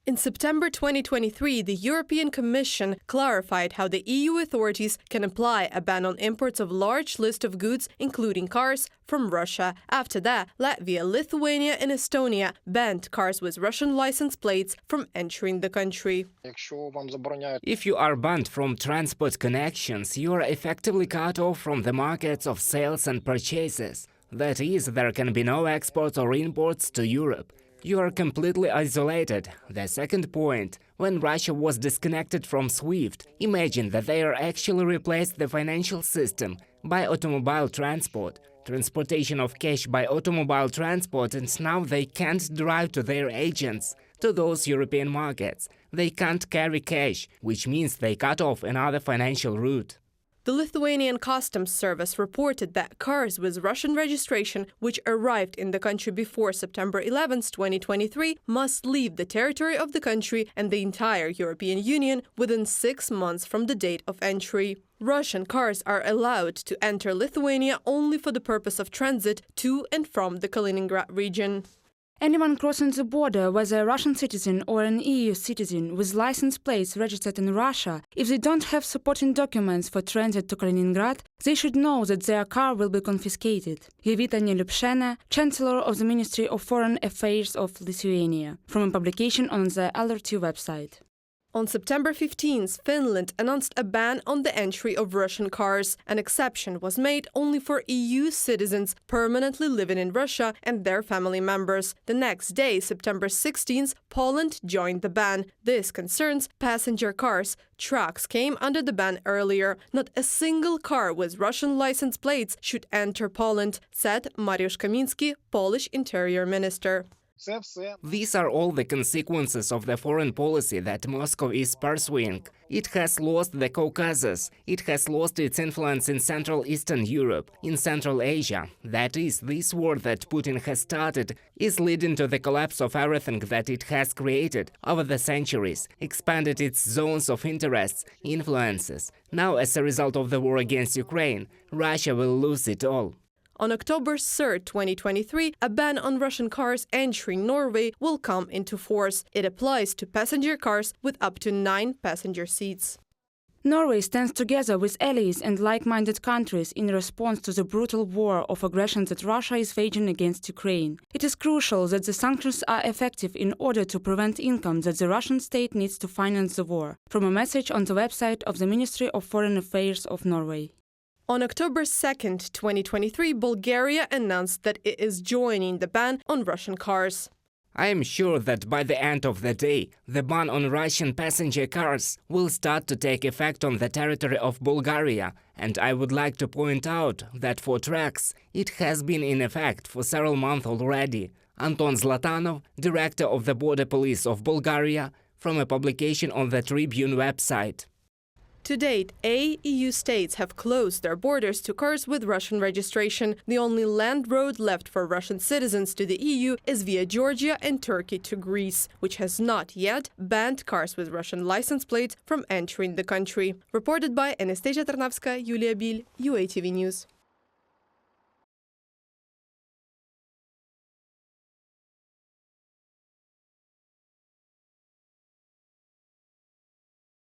In September 2023, the European Commission clarified how the EU authorities can apply a ban on imports of large list of goods, including cars, from Russia. After that, Latvia, Lithuania and Estonia banned cars with Russian license plates from entering the country. If you are banned from transport connections, you are effectively cut off from the markets of sales and purchases. That is, there can be no exports or imports to Europe. You are completely isolated. The second point, when Russia was disconnected from SWIFT, imagine that they are actually replaced the financial system by automobile transport, transportation of cash by automobile transport, and now they can't drive to their agents, to those European markets. They can't carry cash, which means they cut off another financial route. The Lithuanian Customs Service reported that cars with Russian registration which arrived in the country before September 11, 2023 must leave the territory of the country and the entire European Union within 6 months from the date of entry. Russian cars are allowed to enter Lithuania only for the purpose of transit to and from the Kaliningrad region. Anyone crossing the border, whether a Russian citizen or an EU citizen with license plates registered in Russia, if they don't have supporting documents for transit to Kaliningrad, they should know that their car will be confiscated. Jovita Neliupshina, Chancellor of the Ministry of Foreign Affairs of Lithuania, from a publication on the LRT website. On September 15th, Finland announced a ban on the entry of Russian cars. An exception was made only for EU citizens permanently living in Russia and their family members. The next day, September 16th, Poland joined the ban. This concerns passenger cars. Trucks came under the ban earlier. Not a single car with Russian license plates should enter Poland, said Mariusz Kamiński, Polish Interior Minister. These are all the consequences of the foreign policy that Moscow is pursuing. It has lost the Caucasus. It has lost its influence in Central Eastern Europe, in Central Asia. That is, this war that Putin has started is leading to the collapse of everything that it has created over the centuries, expanded its zones of interests, influences. Now, as a result of the war against Ukraine, Russia will lose it all. On October 3, 2023, a ban on Russian cars entering Norway will come into force. It applies to passenger cars with up to 9 passenger seats. Norway stands together with allies and like-minded countries in response to the brutal war of aggression that Russia is waging against Ukraine. It is crucial that the sanctions are effective in order to prevent income that the Russian state needs to finance the war, from a message on the website of the Ministry of Foreign Affairs of Norway. On October 2, 2023, Bulgaria announced that it is joining the ban on Russian cars. I am sure that by the end of the day, the ban on Russian passenger cars will start to take effect on the territory of Bulgaria, and I would like to point out that for trucks, it has been in effect for several months already. Anton Zlatanov, director of the Border Police of Bulgaria, from a publication on the Tribune website. To date, 8 EU states have closed their borders to cars with Russian registration. The only land road left for Russian citizens to the EU is via Georgia and Turkey to Greece, which has not yet banned cars with Russian license plates from entering the country. Reported by Anastasia Tarnavska, Yulia Bil, UATV News.